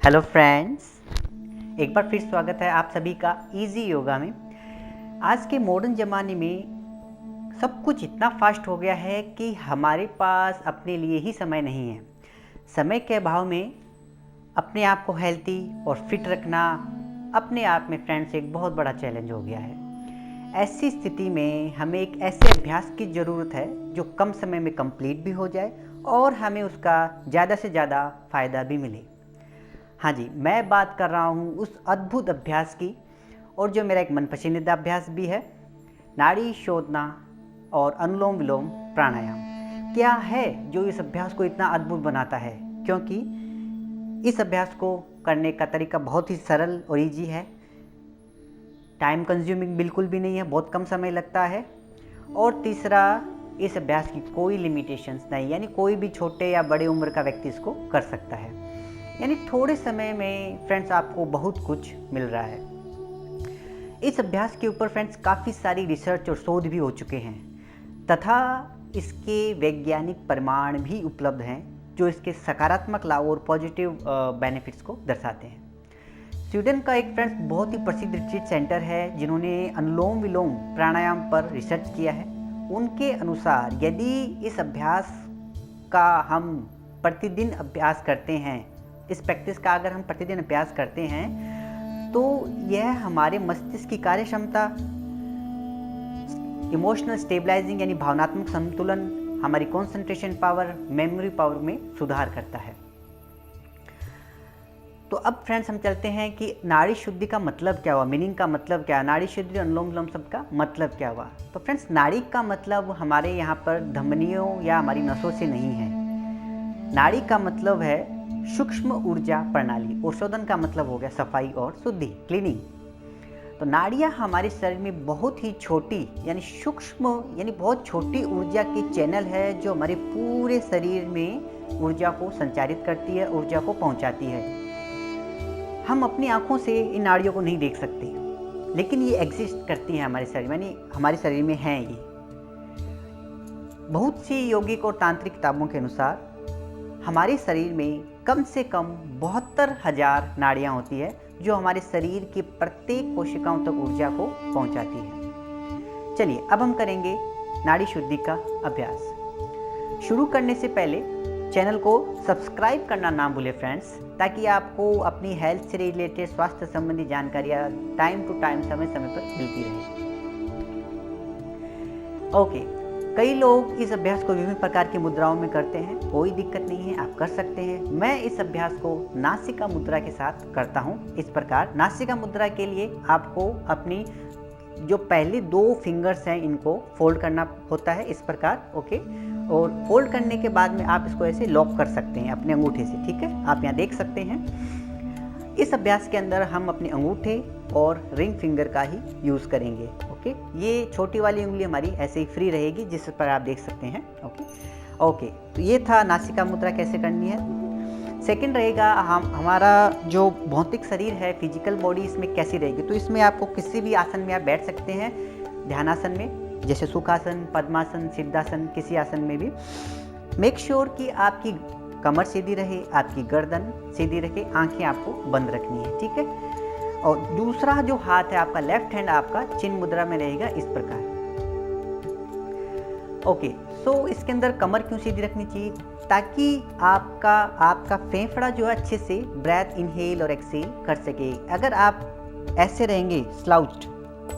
Hello friends, एक बार फिर स्वागत है आप सभी का इजी योगा में। आज के मॉडर्न ज़माने में सब कुछ इतना फास्ट हो गया है कि हमारे पास अपने लिए ही समय नहीं है। समय के अभाव में अपने आप को हेल्थी और फिट रखना अपने आप में फ्रेंड्स एक बहुत बड़ा चैलेंज हो गया है। ऐसी स्थिति में हमें एक ऐसे अभ्यास की ज़रूरत है जो कम समय में कंप्लीट भी हो जाए और हमें उसका ज़्यादा से ज़्यादा फ़ायदा भी मिले। हाँ जी, मैं बात कर रहा हूँ उस अद्भुत अभ्यास की, और जो मेरा एक मन पसंदीदा अभ्यास भी है, नाड़ी शोधना और अनुलोम विलोम प्राणायाम। क्या है जो इस अभ्यास को इतना अद्भुत बनाता है? क्योंकि इस अभ्यास को करने का तरीका बहुत ही सरल और ईजी है, टाइम कंज्यूमिंग बिल्कुल भी नहीं है, बहुत कम समय लगता है। और तीसरा, इस अभ्यास की कोई लिमिटेशंस नहीं, यानी कोई भी छोटे या बड़े उम्र का व्यक्ति इसको कर सकता है। यानी थोड़े समय में फ्रेंड्स आपको बहुत कुछ मिल रहा है। इस अभ्यास के ऊपर फ्रेंड्स काफ़ी सारी रिसर्च और शोध भी हो चुके हैं तथा इसके वैज्ञानिक प्रमाण भी उपलब्ध हैं जो इसके सकारात्मक लाभ और पॉजिटिव बेनिफिट्स को दर्शाते हैं। स्वीडन का एक फ्रेंड्स बहुत ही प्रसिद्ध रिट्रीट सेंटर है जिन्होंने अनुलोम विलोम प्राणायाम पर रिसर्च किया है। उनके अनुसार यदि इस अभ्यास का हम प्रतिदिन अभ्यास करते हैं, इस प्रैक्टिस का अगर हम प्रतिदिन अभ्यास करते हैं तो यह हमारे मस्तिष्क की कार्य क्षमता, इमोशनल स्टेबलाइजिंग यानी भावनात्मक संतुलन, हमारी कंसंट्रेशन पावर, मेमोरी पावर में सुधार करता है। तो अब फ्रेंड्स हम चलते हैं कि नाड़ी शुद्धि का मतलब क्या हुआ, मीनिंग का मतलब क्या है, नाड़ी शुद्धि अनुलोम विलोम सब का मतलब क्या हुआ। तो फ्रेंड्स, नाड़ी का मतलब हमारे यहाँ पर धमनियों या हमारी नसों से नहीं है। नाड़ी का मतलब है सूक्ष्म ऊर्जा प्रणाली, और शोधन का मतलब हो गया सफाई और शुद्धि, क्लीनिंग। तो नाड़ियाँ हमारे शरीर में बहुत ही छोटी यानी सूक्ष्म यानी बहुत छोटी ऊर्जा की चैनल है जो हमारे पूरे शरीर में ऊर्जा को संचारित करती है, ऊर्जा को पहुंचाती है। हम अपनी आंखों से इन नाड़ियों को नहीं देख सकते, लेकिन ये एग्जिस्ट करती हैं हमारे शरीर में, यानी हमारे शरीर में हैं ये। बहुत सी यौगिक और तांत्रिक किताबों के अनुसार हमारे शरीर में कम से कम 72,000 नाड़ियाँ होती है जो हमारे शरीर की प्रत्येक कोशिकाओं तक ऊर्जा को पहुंचाती है। चलिए अब हम करेंगे नाड़ी शुद्धि का अभ्यास। शुरू करने से पहले चैनल को सब्सक्राइब करना ना भूलें फ्रेंड्स, ताकि आपको अपनी हेल्थ से रिलेटेड स्वास्थ्य संबंधी जानकारियाँ टाइम टू टाइम समय समय पर मिलती रहे। ओके, कई लोग इस अभ्यास को विभिन्न प्रकार की मुद्राओं में करते हैं, कोई दिक्कत नहीं है, आप कर सकते हैं। मैं इस अभ्यास को नासिका मुद्रा के साथ करता हूं। इस प्रकार नासिका मुद्रा के लिए आपको अपनी जो पहले 2 फिंगर्स हैं इनको फोल्ड करना होता है इस प्रकार, ओके। और फोल्ड करने के बाद में आप इसको ऐसे लॉक कर सकते हैं अपने अंगूठे से, ठीक है, आप यहाँ देख सकते हैं। इस अभ्यास के अंदर हम अपने अंगूठे और रिंग फिंगर का ही यूज़ करेंगे, ओके। ये छोटी वाली उंगली हमारी ऐसे ही फ्री रहेगी, जिस पर आप देख सकते हैं, ओके। तो ये था नासिका मुद्रा कैसे करनी है। सेकंड रहेगा हमारा जो भौतिक शरीर है, फिजिकल बॉडी इसमें कैसी रहेगी। तो इसमें आपको किसी भी आसन में आप बैठ सकते हैं, ध्यानासन में, जैसे सुखासन, पद्मासन, सिद्धासन, किसी आसन में भी। मेक श्योर कि आपकी कमर सीधी रहे, आपकी गर्दन सीधी रहे, आंखें आपको बंद रखनी है, ठीक है। और दूसरा जो हाथ है आपका, लेफ्ट हैंड आपका चिन्ह मुद्रा में रहेगा इस प्रकार, ओके। सो इसके अंदर कमर क्यों सीधी रखनी चाहिए? ताकि आपका फेफड़ा जो है अच्छे से ब्रेथ इनहेल और एक्सहेल कर सके। अगर आप ऐसे रहेंगे स्लाउच्ड,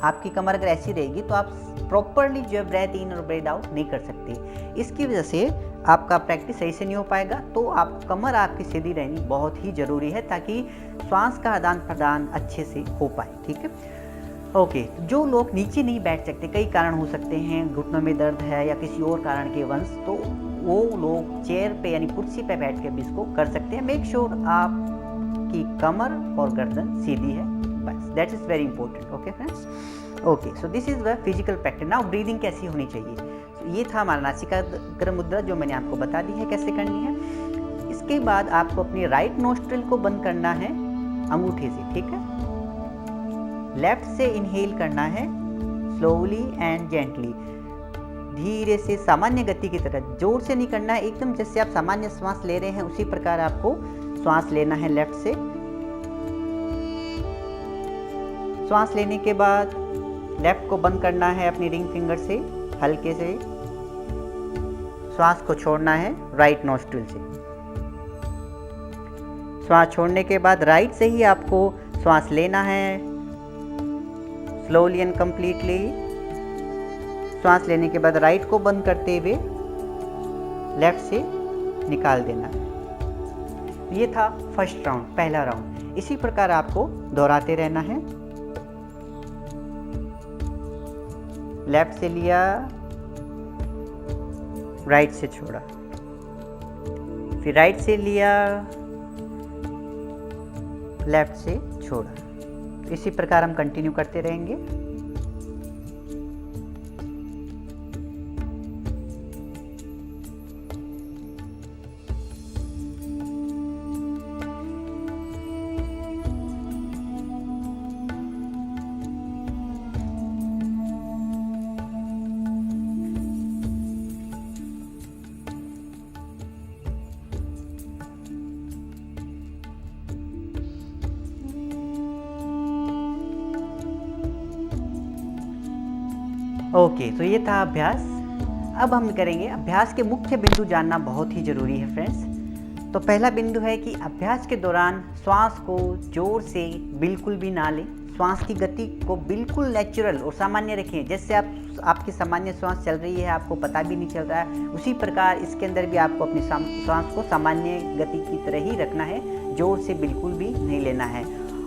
आपकी कमर अगर ऐसी रहेगी तो आप प्रॉपरली जो है ब्रेथ इन और ब्रेथ आउट नहीं कर सकते। इसकी वजह से आपका प्रैक्टिस सही से नहीं हो पाएगा। तो आप कमर आपकी सीधी रहनी बहुत ही ज़रूरी है ताकि श्वास का आदान प्रदान अच्छे से हो पाए, ठीक है, ओके। जो लोग नीचे नहीं बैठ सकते, कई कारण हो सकते हैं, घुटनों में दर्द है या किसी और कारण के वंश, तो वो लोग चेयर पे यानी कुर्सी पे बैठ के भी इसको कर सकते हैं। मेक श्योर आपकी कमर और गर्दन सीधी है, बस, that is very important, okay friends, okay. So this is the physical practice. Now breathing कैसी होनी चाहिए। तो ये था हमारा नासिका मुद्रा जो मैंने आपको बता दी है कैसे करनी है। इसके बाद आपको अपनी राइट नोस्ट्रिल को बंद करना है अंगूठे से, ठीक है। लेफ्ट से इनहेल करना है स्लोली एंड जेंटली, धीरे से, सामान्य गति की तरह, जोर से नहीं करना है, एकदम जैसे आप सामान्य श्वास ले रहे हैं उसी प्रकार आपको श्वास लेना है लेफ्ट से। श्वास लेने के बाद लेफ्ट को बंद करना है अपनी रिंग फिंगर से, हल्के से श्वास को छोड़ना है राइट नोस्ट्रिल से। श्वास छोड़ने के बाद राइट से ही आपको श्वास लेना है, स्लोली एंड कंप्लीटली। श्वास लेने के बाद राइट को बंद करते हुए लेफ्ट से निकाल देना है। ये था फर्स्ट राउंड, पहला राउंड। इसी प्रकार आपको दोहराते रहना है। लेफ्ट से लिया, राइट से छोड़ा, फिर राइट से लिया, लेफ्ट से छोड़ा। इसी प्रकार हम कंटिन्यू करते रहेंगे। ओके, तो ये था अभ्यास। अब हम करेंगे अभ्यास के मुख्य बिंदु, जानना बहुत ही ज़रूरी है फ्रेंड्स। तो पहला बिंदु है कि अभ्यास के दौरान श्वास को जोर से बिल्कुल भी ना लें। श्वास की गति को बिल्कुल नेचुरल और सामान्य रखें। जैसे आपकी सामान्य श्वास चल रही है, आपको पता भी नहीं चल रहा है, उसी प्रकार इसके अंदर भी आपको अपनी श्वास को सामान्य गति की तरह ही रखना है, जोर से बिल्कुल भी नहीं लेना है।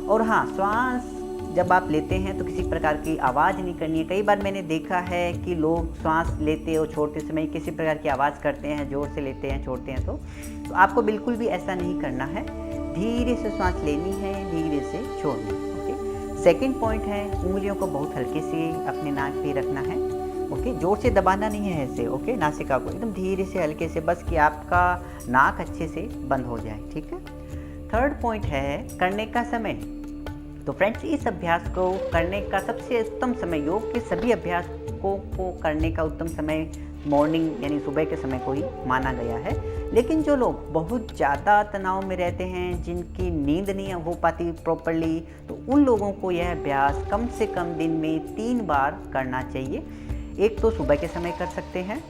और हाँ, श्वास जब आप लेते हैं तो किसी प्रकार की आवाज़ नहीं करनी है। कई बार मैंने देखा है कि लोग श्वास लेते और छोड़ते समय किसी प्रकार की आवाज़ करते हैं, जोर से लेते हैं, छोड़ते हैं। तो आपको बिल्कुल भी ऐसा नहीं करना है। धीरे से श्वास लेनी है, धीरे से छोड़नी है। ओके। सेकंड पॉइंट है, उंगलियों को बहुत हल्के से अपने नाक पे रखना है। ओके, जोर से दबाना नहीं है ऐसे। ओके, नासिका को एकदम धीरे से हल्के से, बस कि आपका नाक अच्छे से बंद हो जाए। ठीक है। थर्ड पॉइंट है करने का समय। तो फ्रेंड्स, इस अभ्यास को करने का सबसे उत्तम समय, योग के सभी अभ्यासों को करने का उत्तम समय मॉर्निंग यानी सुबह के समय को ही माना गया है। लेकिन जो लोग बहुत ज़्यादा तनाव में रहते हैं, जिनकी नींद नहीं हो पाती प्रॉपरली, तो उन लोगों को यह अभ्यास कम से कम दिन में 3 बार करना चाहिए। एक तो सुबह के समय कर सकते हैं,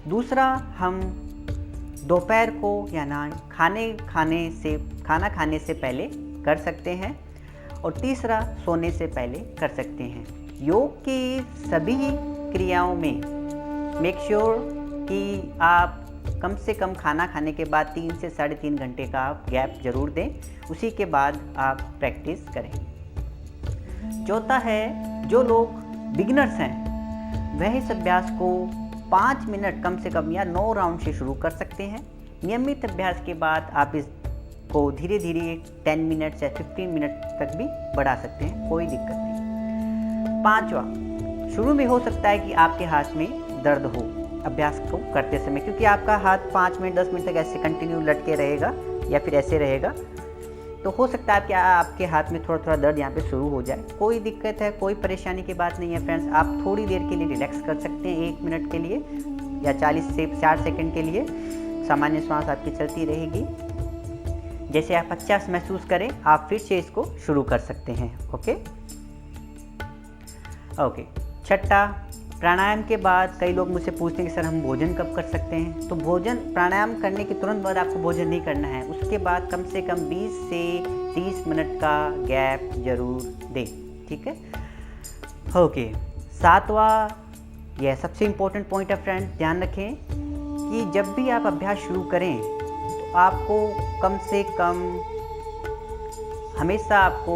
दूसरा हम दोपहर को या खाना खाने से पहले कर सकते हैं, और तीसरा सोने से पहले कर सकते हैं। योग की सभी क्रियाओं में मेक श्योर कि आप कम से कम खाना खाने के बाद 3 से 3.5 घंटे का गैप जरूर दें, उसी के बाद आप प्रैक्टिस करें। चौथा है, जो लोग बिगिनर्स हैं वह इस अभ्यास को 5 मिनट कम से कम या 9 राउंड से शुरू कर सकते हैं। नियमित अभ्यास के बाद आप इस को धीरे धीरे 10 मिनट या 15 मिनट तक भी बढ़ा सकते हैं, कोई दिक्कत नहीं। पांचवा, शुरू में हो सकता है कि आपके हाथ में दर्द हो अभ्यास को करते समय, क्योंकि आपका हाथ 5 मिनट 10 मिनट तक ऐसे कंटिन्यू लटके रहेगा या फिर ऐसे रहेगा, तो हो सकता है कि आपके हाथ में थोड़ा थोड़ा दर्द यहाँ पे शुरू हो जाए। कोई दिक्कत है, कोई परेशानी की बात नहीं है फ्रेंड्स। आप थोड़ी देर के लिए रिलैक्स कर सकते हैं, 1 मिनट के लिए या 40 से 60 सेकेंड के लिए सामान्य श्वास आपकी चलती रहेगी। जैसे आप अच्छा महसूस करें, आप फिर से इसको शुरू कर सकते हैं। ओके। छठा, प्राणायाम के बाद कई लोग मुझसे पूछते हैं कि सर हम भोजन कब कर सकते हैं। तो भोजन, प्राणायाम करने के तुरंत बाद आपको भोजन नहीं करना है, उसके बाद कम से कम 20 से 30 मिनट का गैप जरूर दें। ठीक है। ओके। 7वां, यह सबसे इम्पोर्टेंट पॉइंट है फ्रेंड, ध्यान रखें कि जब भी आप अभ्यास शुरू करें तो आपको कम से कम हमेशा आपको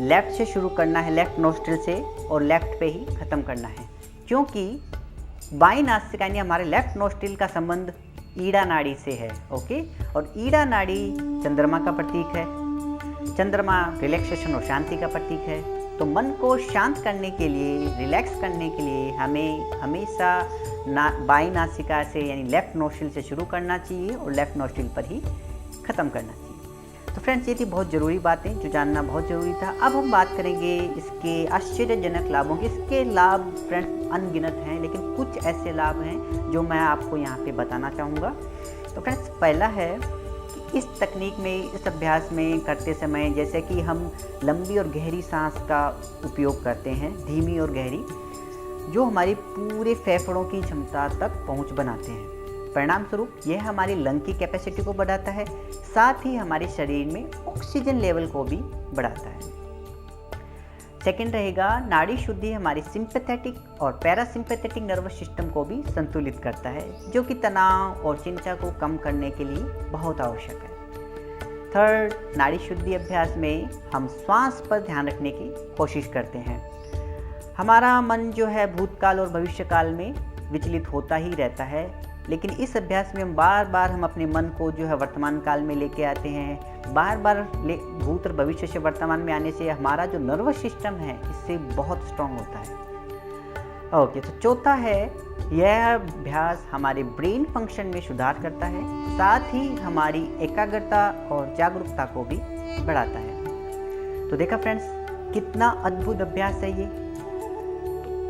लेफ़्ट से शुरू करना है, लेफ़्ट नोस्ट्रिल से, और लेफ़्ट पे ही ख़त्म करना है, क्योंकि बाईं नासिका यानी हमारे लेफ़्ट नोस्ट्रिल का संबंध ईड़ा नाड़ी से है। ओके। और ईड़ा नाड़ी चंद्रमा का प्रतीक है। चंद्रमा रिलैक्सेशन और शांति का प्रतीक है। तो मन को शांत करने के लिए, रिलैक्स करने के लिए हमें हमेशा बाईं नासिका से यानी लेफ़्ट नोस्ट्रिल से शुरू करना चाहिए और लेफ़्ट नोस्ट्रिल पर ही ख़त्म करना चाहिए। तो फ्रेंड्स, ये थी बहुत ज़रूरी बातें जो जानना बहुत ज़रूरी था। अब हम बात करेंगे इसके आश्चर्यजनक लाभों की। इसके लाभ फ्रेंड्स अनगिनत हैं, लेकिन कुछ ऐसे लाभ हैं जो मैं आपको यहाँ पे बताना चाहूँगा। तो फ्रेंड्स, पहला है कि इस तकनीक में, इस अभ्यास में करते समय जैसे कि हम लंबी और गहरी सांस का उपयोग करते हैं, धीमी और गहरी, जो हमारी पूरे फेफड़ों की क्षमता तक पहुंच बनाते हैं। परिणाम स्वरूप यह हमारी लंग की कैपेसिटी को बढ़ाता है, साथ ही हमारे शरीर में ऑक्सीजन लेवल को भी बढ़ाता है। सेकंड रहेगा, नाड़ी शुद्धि हमारी सिंपैथेटिक और पैरासिम्पैथेटिक नर्वस सिस्टम को भी संतुलित करता है, जो कि तनाव और चिंता को कम करने के लिए बहुत आवश्यक है। थर्ड, नाड़ी शुद्धि अभ्यास में हम श्वास पर ध्यान रखने की कोशिश करते हैं। हमारा मन जो है भूतकाल और भविष्यकाल में विचलित होता ही रहता है, लेकिन इस अभ्यास में बार बार हम अपने मन को जो है वर्तमान काल में लेके आते हैं। बार बार भूत और भविष्य से वर्तमान में आने से हमारा जो नर्वस सिस्टम है इससे बहुत स्ट्रांग होता है। ओके, तो चौथा है, यह अभ्यास हमारे ब्रेन फंक्शन में सुधार करता है, साथ ही हमारी एकाग्रता और जागरूकता को भी बढ़ाता है। तो देखा फ्रेंड्स, कितना अद्भुत अभ्यास है ये।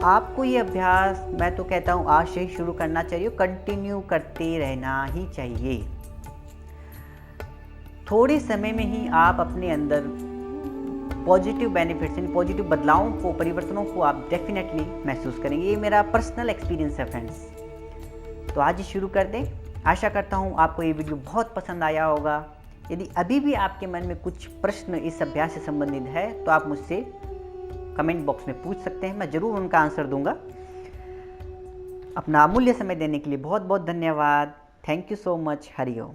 आपको ये अभ्यास, मैं तो कहता हूँ, आज से ही शुरू करना चाहिए, कंटिन्यू करते रहना ही चाहिए। थोड़े समय में ही आप अपने अंदर पॉजिटिव बेनिफिट्स, यानी पॉजिटिव बदलावों को, परिवर्तनों को आप डेफिनेटली महसूस करेंगे। ये मेरा पर्सनल एक्सपीरियंस है फ्रेंड्स। तो आज ही शुरू कर दें। आशा करता हूँ आपको ये वीडियो बहुत पसंद आया होगा। यदि अभी भी आपके मन में कुछ प्रश्न इस अभ्यास से संबंधित है तो आप मुझसे कमेंट बॉक्स में पूछ सकते हैं, मैं ज़रूर उनका आंसर दूंगा। अपना अमूल्य समय देने के लिए बहुत बहुत धन्यवाद। Thank you so much. Hari Om.